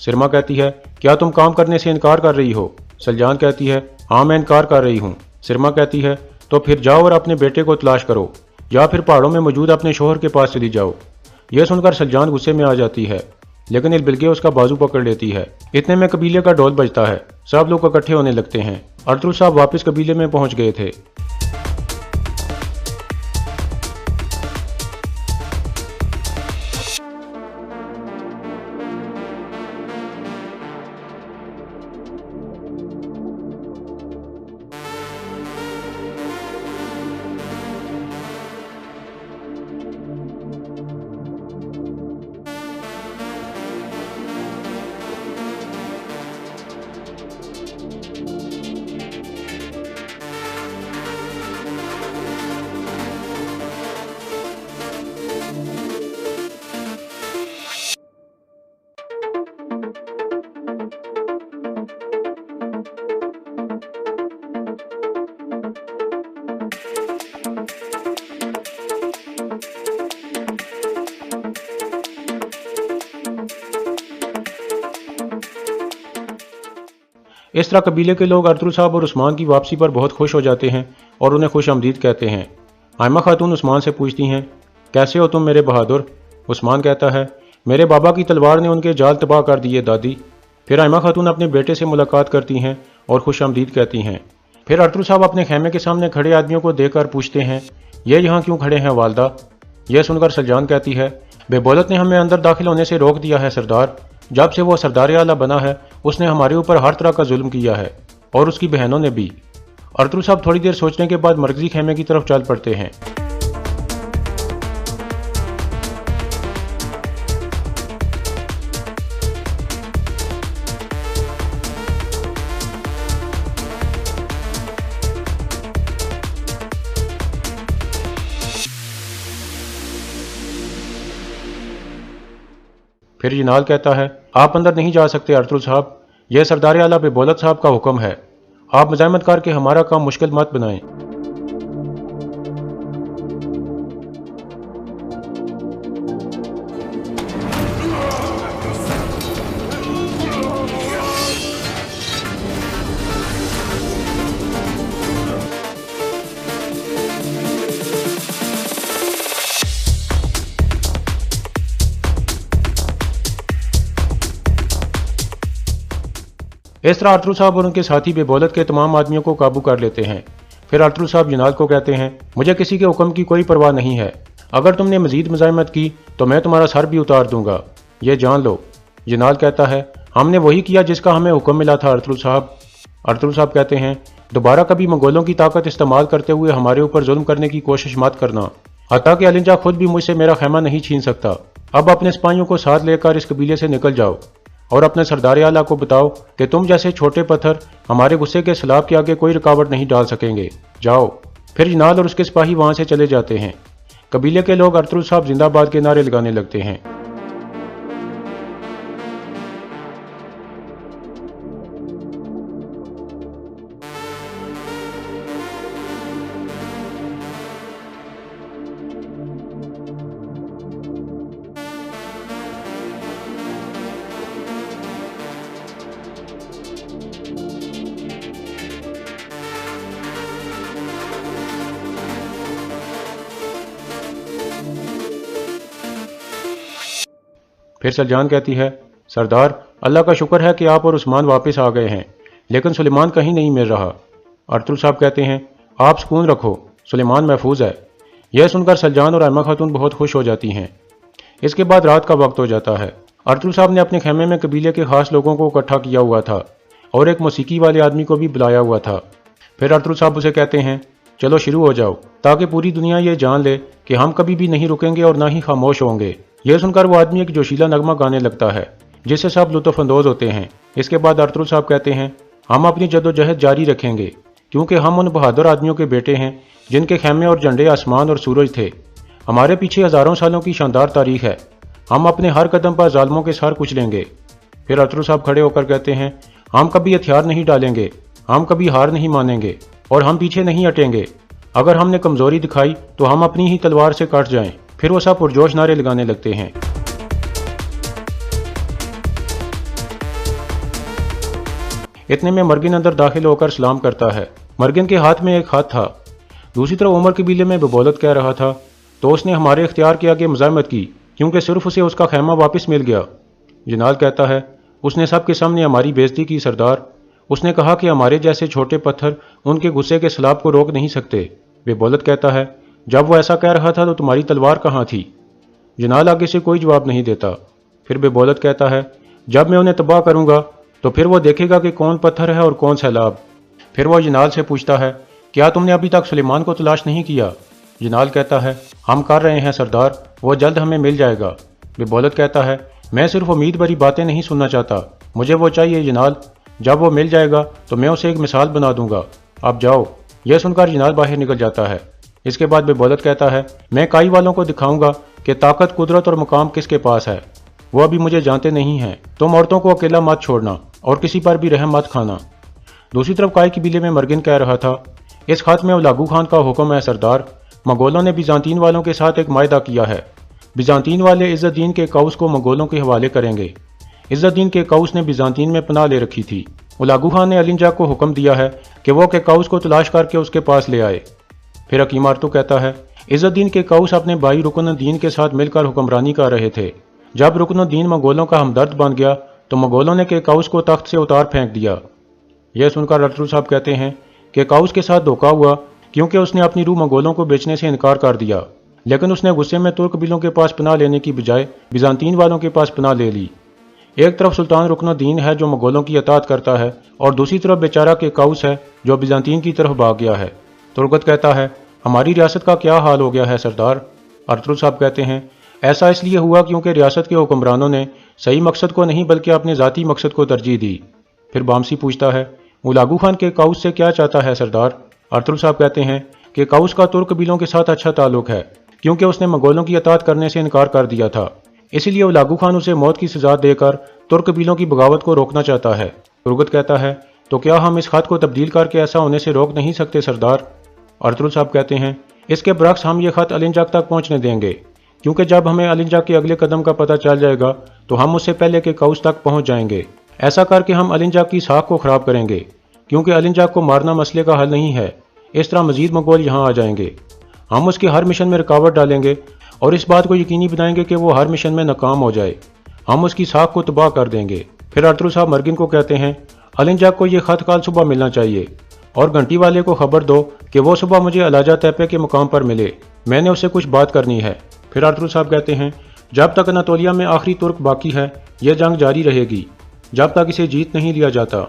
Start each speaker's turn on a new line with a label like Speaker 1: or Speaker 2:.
Speaker 1: سرما کہتی ہے کیا تم کام کرنے سے انکار کر رہی ہو؟ سلجان کہتی ہے ہاں میں انکار کر رہی ہوں۔ سرما کہتی ہے تو پھر جاؤ اور اپنے بیٹے کو تلاش کرو، یا پھر پہاڑوں میں موجود اپنے شوہر کے پاس چلی جاؤ۔ یہ سن کر سلجان غصے میں آ جاتی ہے، لیکن البلگے اس کا بازو پکڑ لیتی ہے۔ اتنے میں قبیلے کا ڈھول بجتا ہے، سب لوگ اکٹھے ہونے لگتے ہیں۔ ارطغرل صاحب واپس قبیلے میں پہنچ گئے تھے۔ اس طرح قبیلے کے لوگ ارطغرل صاحب اور عثمان کی واپسی پر بہت خوش ہو جاتے ہیں اور انہیں خوش آمدید کہتے ہیں۔ آئمہ خاتون عثمان سے پوچھتی ہیں کیسے ہو تم میرے بہادر؟ عثمان کہتا ہے میرے بابا کی تلوار نے ان کے جال تباہ کر دیے دادی۔ پھر آئمہ خاتون اپنے بیٹے سے ملاقات کرتی ہیں اور خوش آمدید کہتی ہیں۔ پھر ارطغرل صاحب اپنے خیمے کے سامنے کھڑے آدمیوں کو دیکھ کر پوچھتے ہیں یہ یہاں کیوں کھڑے ہیں والدہ؟ یہ سن کر سلجان کہتی ہے بے بولت نے ہمیں اندر داخل ہونے سے روک دیا ہے سردار۔ جب سے وہ سردار اعلیٰ بنا ہے اس نے ہمارے اوپر ہر طرح کا ظلم کیا ہے، اور اس کی بہنوں نے بھی۔ ارطغرل صاحب تھوڑی دیر سوچنے کے بعد مرکزی خیمے کی طرف چل پڑتے ہیں۔ پھر جنال کہتا ہے آپ اندر نہیں جا سکتے ارطغرل صاحب، یہ سردار اعلیٰ بے بولت صاحب کا حکم ہے، آپ مزاحمت کر کے ہمارا کام مشکل مت بنائیں۔ اس طرح ارطغرل صاحب اور ان کے ساتھی بے بولت کے تمام آدمیوں کو قابو کر لیتے ہیں۔ پھر ارطغرل صاحب جنال کو کہتے ہیں مجھے کسی کے حکم کی کوئی پرواہ نہیں ہے، اگر تم نے مزید مزاحمت کی تو میں تمہارا سر بھی اتار دوں گا، یہ جان لو۔ جنال کہتا ہے ہم نے وہی کیا جس کا ہمیں حکم ملا تھا ارطغرل صاحب۔ ارطغرل صاحب کہتے ہیں دوبارہ کبھی منگولوں کی طاقت استعمال کرتے ہوئے ہمارے اوپر ظلم کرنے کی کوشش مت کرنا، حتیٰ کہ علنجا خود بھی مجھ سے میرا خیمہ نہیں چھین سکتا۔ اب اپنے سپاہیوں کو ساتھ لے کر اس قبیلے سے نکل جاؤ اور اپنے سردار اعلیٰ کو بتاؤ کہ تم جیسے چھوٹے پتھر ہمارے غصے کے سیلاب کے آگے کوئی رکاوٹ نہیں ڈال سکیں گے، جاؤ۔ پھر جنال اور اس کے سپاہی وہاں سے چلے جاتے ہیں۔ قبیلے کے لوگ ارطغرل صاحب زندہ باد کے نعرے لگانے لگتے ہیں۔ پھر سلجان کہتی ہے سردار اللہ کا شکر ہے کہ آپ اور عثمان واپس آ گئے ہیں، لیکن سلیمان کہیں نہیں مل رہا۔ ارطغرل صاحب کہتے ہیں آپ سکون رکھو، سلیمان محفوظ ہے۔ یہ سن کر سلجان اور آئمہ خاتون بہت خوش ہو جاتی ہیں۔ اس کے بعد رات کا وقت ہو جاتا ہے۔ ارطغرل صاحب نے اپنے خیمے میں قبیلے کے خاص لوگوں کو اکٹھا کیا ہوا تھا اور ایک موسیقی والے آدمی کو بھی بلایا ہوا تھا۔ پھر ارطغرل صاحب اسے کہتے ہیں چلو شروع ہو جاؤ، تاکہ پوری دنیا یہ جان لے کہ ہم کبھی بھی نہیں رکیں گے اور نہ ہی خاموش ہوں گے۔ یہ سن کر وہ آدمی ایک جوشیلا نغمہ گانے لگتا ہے جس سے سب لطف اندوز ہوتے ہیں۔ اس کے بعد ارطغرل صاحب کہتے ہیں ہم اپنی جدوجہد جاری رکھیں گے، کیونکہ ہم ان بہادر آدمیوں کے بیٹے ہیں جن کے خیمے اور جھنڈے آسمان اور سورج تھے۔ ہمارے پیچھے ہزاروں سالوں کی شاندار تاریخ ہے، ہم اپنے ہر قدم پر ظالموں کے سر کچلیں گے۔ پھر ارطغرل صاحب کھڑے ہو کر کہتے ہیں ہم کبھی ہتھیار نہیں ڈالیں گے، ہم کبھی ہار نہیں مانیں گے اور ہم پیچھے نہیں ہٹیں گے۔ اگر ہم نے کمزوری دکھائی تو ہم اپنی ہی تلوار سے کٹ جائیں۔ پھر وہ سب پرجوش نعرے لگانے لگتے ہیں۔ اتنے میں مرگن اندر داخل ہو کر سلام کرتا ہے۔ مرگن کے ہاتھ میں ایک خط تھا۔ دوسری طرف عمر قبیلے میں ببولت کہہ رہا تھا، تو اس نے ہمارے اختیار کے آگے مزاحمت کی کیونکہ صرف اسے اس کا خیمہ واپس مل گیا۔ جنال کہتا ہے، اس نے سب کے سامنے ہماری بےزتی کی سردار۔ اس نے کہا کہ ہمارے جیسے چھوٹے پتھر ان کے غصے کے سیلاب کو روک نہیں سکتے۔ ببولت کہتا ہے، جب وہ ایسا کہہ رہا تھا تو تمہاری تلوار کہاں تھی؟ جنال آگے سے کوئی جواب نہیں دیتا۔ پھر ببولت کہتا ہے، جب میں انہیں تباہ کروں گا تو پھر وہ دیکھے گا کہ کون پتھر ہے اور کون سیلاب۔ پھر وہ جنال سے پوچھتا ہے، کیا تم نے ابھی تک سلیمان کو تلاش نہیں کیا؟ جنال کہتا ہے، ہم کر رہے ہیں سردار، وہ جلد ہمیں مل جائے گا۔ ببولت کہتا ہے، میں صرف امید بھری باتیں نہیں سننا چاہتا، مجھے وہ چاہیے جنال۔ جب وہ مل جائے گا تو میں اسے ایک مثال بنا دوں گا۔ اب جاؤ۔ یہ سن کر جنال باہر نکل جاتا ہے۔ اس کے بعد ببولت کہتا ہے، میں کائی والوں کو دکھاؤں گا کہ طاقت، قدرت اور مقام کس کے پاس ہے۔ وہ ابھی مجھے جانتے نہیں ہیں۔ تم عورتوں کو اکیلا مت چھوڑنا اور کسی پر بھی رحم مت کھانا۔ دوسری طرف کائی قبیلے میں مرگن کہہ رہا تھا، اس خط میں اولاگو خان کا حکم ہے سردار، منگولوں نے بیزانتین والوں کے ساتھ ایک معاہدہ کیا ہے۔ بیزانتین والے عز الدین کے قوس کو منگولوں کے حوالے کریں گے۔ عز الدین کے قوس نے بیزانتین میں پناہ لے رکھی تھی۔ اولاگو خان نے النجا کو حکم دیا ہے کہ وہ کے قوس کو تلاش کر کے اس کے پاس لے آئے۔ پھر حکیم آرتو کہتا ہے، عز الدین کے قوس اپنے بھائی رکن الدین کے ساتھ مل کر حکمرانی کر رہے تھے۔ جب رکن الدین منگولوں کا ہمدرد بن گیا تو منگولوں نے کے قوس کو تخت سے اتار پھینک دیا۔ یہ سن کر ارطغرل صاحب کہتے ہیں کہ قوس کے ساتھ دھوکہ ہوا کیونکہ اس نے اپنی روح منگولوں کو بیچنے سے انکار کر دیا، لیکن اس نے غصے میں ترک قبیلوں کے پاس پناہ لینے کی بجائے بیزانتین والوں کے پاس پناہ لے لی۔ ایک طرف سلطان رکن الدین ہے جو منگولوں کی اطاعت کرتا ہے اور دوسری طرف بیچارہ کے قوس ہے جو بیزانتین کی طرف بھاگ گیا ہے۔ ترگت کہتا ہے، ہماری ریاست کا کیا حال ہو گیا ہے سردار؟ ارطغرل صاحب کہتے ہیں، ایسا اس لیے ہوا کیونکہ ریاست کے حکمرانوں نے صحیح مقصد کو نہیں بلکہ اپنے ذاتی مقصد کو ترجیح دی۔ پھر بامسی پوچھتا ہے، اولاگو خان کے قوس سے کیا چاہتا ہے سردار؟ ارطغرل صاحب کہتے ہیں کہ قوس کا ترک قبیلوں کے ساتھ اچھا تعلق ہے کیونکہ اس نے منگولوں کی اطاعت کرنے سے انکار کر دیا تھا، اسی لیے اولاگو خان اسے موت کی سزا دے کر ترک قبیلوں کی بغاوت کو روکنا چاہتا ہے۔ ترگت کہتا ہے، تو کیا ہم اس خط کو تبدیل کر کے ایسا ہونے سے روک نہیں سکتے سردار؟ ارطغرل صاحب کہتے ہیں، اس کے برعکس ہم یہ خط النجاک تک پہنچنے دیں گے، کیونکہ جب ہمیں النجاک کے اگلے قدم کا پتہ چل جائے گا تو ہم اس سے پہلے کے قوس تک پہنچ جائیں گے۔ ایسا کر کے ہم النجاک کی ساکھ کو خراب کریں گے، کیونکہ النجاک کو مارنا مسئلے کا حل نہیں ہے۔ اس طرح مزید منگول یہاں آ جائیں گے۔ ہم اس کے ہر مشن میں رکاوٹ ڈالیں گے اور اس بات کو یقینی بنائیں گے کہ وہ ہر مشن میں ناکام ہو جائے۔ ہم اس کی ساکھ کو تباہ کر دیں گے۔ پھر ارطغرل صاحب مرگن کو کہتے ہیں، النجاک کو یہ خط کل صبح ملنا چاہیے اور گھنٹی والے کو خبر دو کہ وہ صبح مجھے علاجہ تیپے کے مقام پر ملے، میں نے اسے کچھ بات کرنی ہے۔ پھر ارطغرل صاحب کہتے ہیں، جب تک اناطولیہ میں آخری ترک باقی ہے یہ جنگ جاری رہے گی، جب تک اسے جیت نہیں لیا جاتا۔